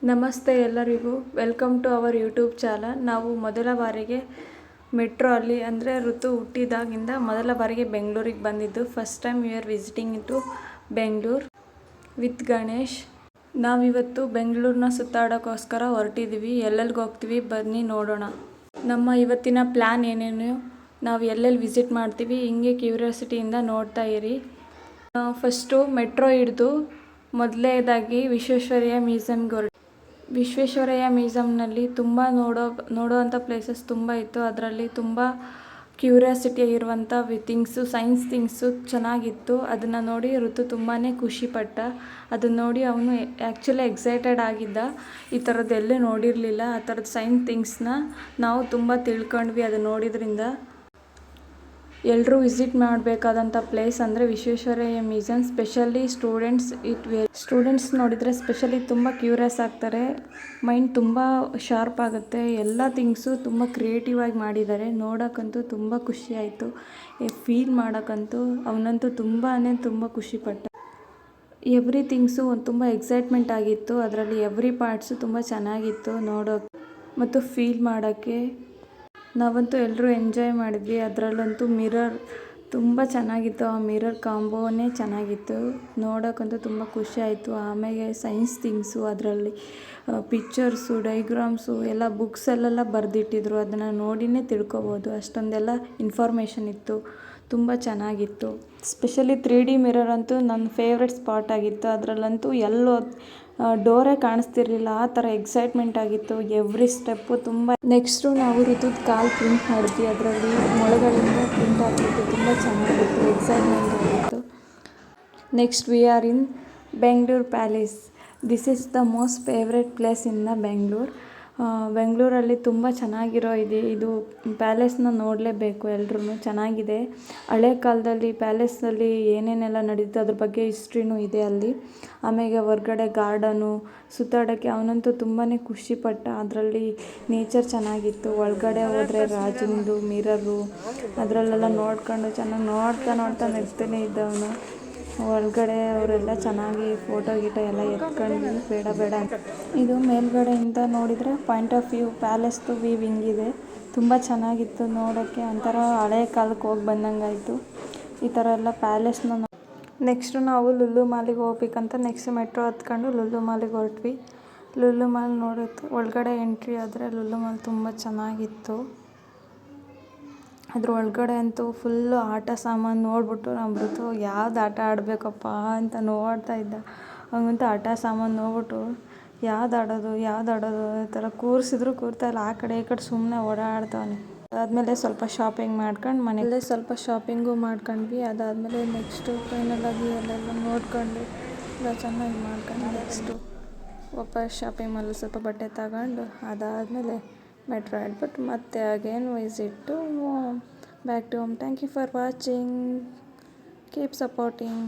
ನಮಸ್ತೆ ಎಲ್ಲರಿಗೂ, welcome to our YouTube channel. ನಾವು ಮೊದಲ ಬಾರಿಗೆ ಮೆಟ್ರೋ ಅಲ್ಲಿ ಅಂದರೆ ಋತು ಹುಟ್ಟಿದಾಗಿಂದ ಮೊದಲ ಬಾರಿಗೆ ಬೆಂಗಳೂರಿಗೆ ಬಂದಿದ್ದು. First time we are visiting to Bengaluru with Ganesh. ನಾವಿವತ್ತು ಬೆಂಗಳೂರನ್ನ ಸುತ್ತಾಡೋಕ್ಕೋಸ್ಕರ ಹೊರಟಿದ್ದೀವಿ. ಎಲ್ಲೆಲ್ಲಿಗೆ ಹೋಗ್ತೀವಿ ಬನ್ನಿ ನೋಡೋಣ. ನಮ್ಮ ಇವತ್ತಿನ ಪ್ಲ್ಯಾನ್ ಏನೇನು, ನಾವು ಎಲ್ಲೆಲ್ಲಿ ವಿಸಿಟ್ ಮಾಡ್ತೀವಿ ಹಿಂಗೆ ಕ್ಯೂರಿಯಾಸಿಟಿಯಿಂದ ನೋಡ್ತಾ ಇರಿ. ಫಸ್ಟು ಮೆಟ್ರೋ ಹಿಡಿದು ಮೊದಲನೇದಾಗಿ ವಿಶ್ವೇಶ್ವರಯ್ಯ ಮ್ಯೂಸಿಯಮ್ಗೆ ವಿಶ್ವೇಶ್ವರಯ್ಯ ಮ್ಯೂಸಿಯಮ್ನಲ್ಲಿ ತುಂಬ ನೋಡೋವಂಥ ಪ್ಲೇಸಸ್ ತುಂಬ ಇತ್ತು. ಅದರಲ್ಲಿ ತುಂಬ ಕ್ಯೂರಿಯಾಸಿಟಿ ಇರುವಂಥ ಥಿಂಗ್ಸು, ಸೈನ್ಸ್ ಥಿಂಗ್ಸು ಚೆನ್ನಾಗಿತ್ತು. ಅದನ್ನು ನೋಡಿ ಋತು ತುಂಬಾ ಖುಷಿಪಟ್ಟ. ಅದನ್ನು ನೋಡಿ ಅವನು ಆ್ಯಕ್ಚುಲಿ ಎಕ್ಸೈಟೆಡ್ ಆಗಿದ್ದ. ಈ ಥರದ್ದು ಎಲ್ಲೂ ನೋಡಿರಲಿಲ್ಲ. ಆ ಥರದ್ದು ಸೈನ್ಸ್ ಥಿಂಗ್ಸ್ನ ನಾವು ತುಂಬ ತಿಳ್ಕೊಂಡ್ವಿ ಅದನ್ನು ನೋಡಿದ್ರಿಂದ. ಎಲ್ಲರೂ ವಿಸಿಟ್ ಮಾಡಬೇಕಾದಂಥ ಪ್ಲೇಸ್ ಅಂದರೆ ವಿಶ್ವೇಶ್ವರಯ್ಯ ಮ್ಯೂಸಿಯಮ್. ಸ್ಪೆಷಲಿ ಸ್ಟೂಡೆಂಟ್ಸ್ ನೋಡಿದರೆ ಸ್ಪೆಷಲಿ ತುಂಬ ಕ್ಯೂರಿಯಸ್ ಆಗ್ತಾರೆ. ಮೈಂಡ್ ತುಂಬ ಶಾರ್ಪ್ ಆಗುತ್ತೆ. ಎಲ್ಲ ಥಿಂಗ್ಸು ತುಂಬ ಕ್ರಿಯೇಟಿವ್ ಆಗಿ ಮಾಡಿದ್ದಾರೆ. ನೋಡೋಕ್ಕಂತೂ ತುಂಬ ಖುಷಿ ಆಯಿತು. ಫೀಲ್ ಮಾಡೋಕ್ಕಂತೂ ಅವನಂತೂ ತುಂಬ ಖುಷಿಪಟ್ಟ. ಎವ್ರಿ ಥಿಂಗ್ಸು ತುಂಬ ಎಕ್ಸೈಟ್ಮೆಂಟ್ ಆಗಿತ್ತು. ಅದರಲ್ಲಿ ಎವ್ರಿ ಪಾರ್ಟ್ಸು ತುಂಬ ಚೆನ್ನಾಗಿತ್ತು ನೋಡೋಕ್ಕೆ ಮತ್ತು ಫೀಲ್ ಮಾಡೋಕ್ಕೆ. ನಾವಂತೂ ಎಲ್ಲರೂ ಎಂಜಾಯ್ ಮಾಡಿದ್ವಿ. ಅದರಲ್ಲಂತೂ ಮಿರರ್ ತುಂಬ ಚೆನ್ನಾಗಿತ್ತು. ಆ ಮಿರರ್ ಕಾಂಬೋನೇ ಚೆನ್ನಾಗಿತ್ತು. ನೋಡೋಕ್ಕಂತೂ ತುಂಬ ಖುಷಿ ಆಯಿತು. ಆಮೇಲೆ ಸೈನ್ಸ್ ಥಿಂಗ್ಸು, ಅದರಲ್ಲಿ ಪಿಕ್ಚರ್ಸು, ಡೈಗ್ರಾಮ್ಸು ಎಲ್ಲ ಬುಕ್ಸಲ್ಲೆಲ್ಲ ಬರೆದಿಟ್ಟಿದ್ರು. ಅದನ್ನು ನೋಡಿನೇ ತಿಳ್ಕೊಬೋದು. ಅಷ್ಟೊಂದೆಲ್ಲ ಇನ್ಫಾರ್ಮೇಷನ್ ಇತ್ತು. ತುಂಬ ಚೆನ್ನಾಗಿತ್ತು. ಸ್ಪೆಷಲಿ 3D ಮಿರರ್ ಅಂತೂ ನನ್ನ ಫೇವ್ರೆಟ್ ಸ್ಪಾಟ್ ಆಗಿತ್ತು. ಅದರಲ್ಲಂತೂ ಎಲ್ಲೋ ಡೋರೇ ಕಾಣಿಸ್ತಿರ್ಲಿಲ್ಲ. ಆ ಥರ ಎಕ್ಸೈಟ್ಮೆಂಟ್ ಆಗಿತ್ತು. ಎವ್ರಿ ಸ್ಟೆಪ್ಪು ತುಂಬ. ನೆಕ್ಸ್ಟು ನಾವು ಋತುದ ಕಾಲು ಪ್ರಿಂಟ್ ಮಾಡಿದ್ವಿ. ಅದರಲ್ಲಿ ಮೊಳಗಳಿಂದ ಪ್ರಿಂಟ್ ಆಗಿತ್ತು. ತುಂಬ ಚೆನ್ನಾಗಿತ್ತು. ಎಕ್ಸೈಟ್ಮೆಂಟ್ ಆಗಿತ್ತು. Next we are in Bengaluru palace. This is the most favourite place in the Bengaluru. ಬೆಂಗಳೂರಲ್ಲಿ ತುಂಬ ಚೆನ್ನಾಗಿರೋ ಇದು ಪ್ಯಾಲೇಸ್ನ ನೋಡಲೇಬೇಕು ಎಲ್ಲರೂ. ಚೆನ್ನಾಗಿದೆ. ಹಳೆ ಕಾಲದಲ್ಲಿ ಪ್ಯಾಲೇಸ್ನಲ್ಲಿ ಏನೇನೆಲ್ಲ ನಡೀತು ಅದ್ರ ಬಗ್ಗೆ ಹಿಸ್ಟ್ರಿನೂ ಇದೆ ಅಲ್ಲಿ. ಆಮೇಲೆ ಹೊರ್ಗಡೆ ಗಾರ್ಡನು ಸುತ್ತಾಡೋಕ್ಕೆ ಅವನಂತೂ ತುಂಬಾ ಖುಷಿಪಟ್ಟ. ಅದರಲ್ಲಿ ನೇಚರ್ ಚೆನ್ನಾಗಿತ್ತು. ಒಳಗಡೆ ಹೋದರೆ ರಾಜಂದು ಮಿರರು ಅದರಲ್ಲೆಲ್ಲ ನೋಡ್ಕೊಂಡು ಚೆನ್ನಾಗಿ ನೋಡ್ತಾ ನಗ್ತಾನೆ ಇದ್ದವನು. ಒಳಗಡೆ ಅವರೆಲ್ಲ ಚೆನ್ನಾಗಿ ಫೋಟೋ ಎಲ್ಲ ಎತ್ಕೊಂಡು ಬೇಡ ಅಂತ. ಇದು ಮೇಲ್ಗಡೆಯಿಂದ ನೋಡಿದರೆ ಪಾಯಿಂಟ್ ಆಫ್ ವ್ಯೂ ಪ್ಯಾಲೇಸ್ದು ವ್ಯೂ ಹಿಂಗಿದೆ. ತುಂಬ ಚೆನ್ನಾಗಿತ್ತು ನೋಡೋಕ್ಕೆ. ಒಂಥರ ಹಳೆ ಕಾಲಕ್ಕೆ ಹೋಗಿ ಬಂದಂಗಾಯಿತು ಈ ಥರ ಎಲ್ಲ ಪ್ಯಾಲೇಸ್ನ. ನೆಕ್ಸ್ಟು ನಾವು ಲುಲು ಮಾಲಿಗೆ ಹೋಗ್ಬೇಕಂತ ನೆಕ್ಸ್ಟ್ ಮೆಟ್ರೋ ಹತ್ಕೊಂಡು ಲುಲು ಮಾಲಿಗೆ ಹೊರಟ್ವಿ. ಲುಲು ಮಾಲ್ ನೋಡೋದು ಒಳಗಡೆ ಎಂಟ್ರಿ ಆದರೆ ಲುಲು ಮಾಲ್ ತುಂಬ ಚೆನ್ನಾಗಿತ್ತು. ಅದ್ರ ಒಳಗಡೆ ಅಂತೂ ಫುಲ್ಲು ಆಟ ಸಾಮಾನು ನೋಡಿಬಿಟ್ಟು ನಮ್ಮದು ಯಾವ್ದು ಆಟ ಆಡಬೇಕಪ್ಪ ಅಂತ ನೋಡ್ತಾ ಇದ್ದ. ಅವನಂತೂ ಆಟ ಸಾಮಾನು ನೋಡ್ಬಿಟ್ಟು ಯಾವ್ದು ಆಡೋದು ಈ ಥರ ಕೂರಿಸಿದ್ರು ಕೂರ್ತಾಯಿಲ್ಲ. ಆ ಕಡೆ ಈ ಕಡೆ ಸುಮ್ಮನೆ ಓಡಾಡ್ತವನೆ. ಅದಾದಮೇಲೆ ಸ್ವಲ್ಪ ಶಾಪಿಂಗ್ ಮಾಡ್ಕೊಂಡು ಮನೆಯಲ್ಲೇ ಸ್ವಲ್ಪ ಶಾಪಿಂಗು ಮಾಡ್ಕೊಂಡ್ವಿ. ಅದಾದಮೇಲೆ ನೆಕ್ಸ್ಟು ಫೈನಲಾಗಿ ಅಲ್ಲೆಲ್ಲ ನೋಡ್ಕೊಂಡು ಎಲ್ಲ ಚೆನ್ನಾಗಿ ಮಾಡ್ಕೊಂಡು ನೆಕ್ಸ್ಟು ವಾಪಸ್ ಶಾಪಿಂಗ್ ಮಾಡಲು ಸ್ವಲ್ಪ ಬಟ್ಟೆ ತಗೊಂಡು ಅದಾದಮೇಲೆ ಮೆಟ್ರೋ ಹಿಡ್ಬಿಟ್ಟು ಮತ್ತೆ again visit to home, back to home. Thank you for watching. Keep supporting.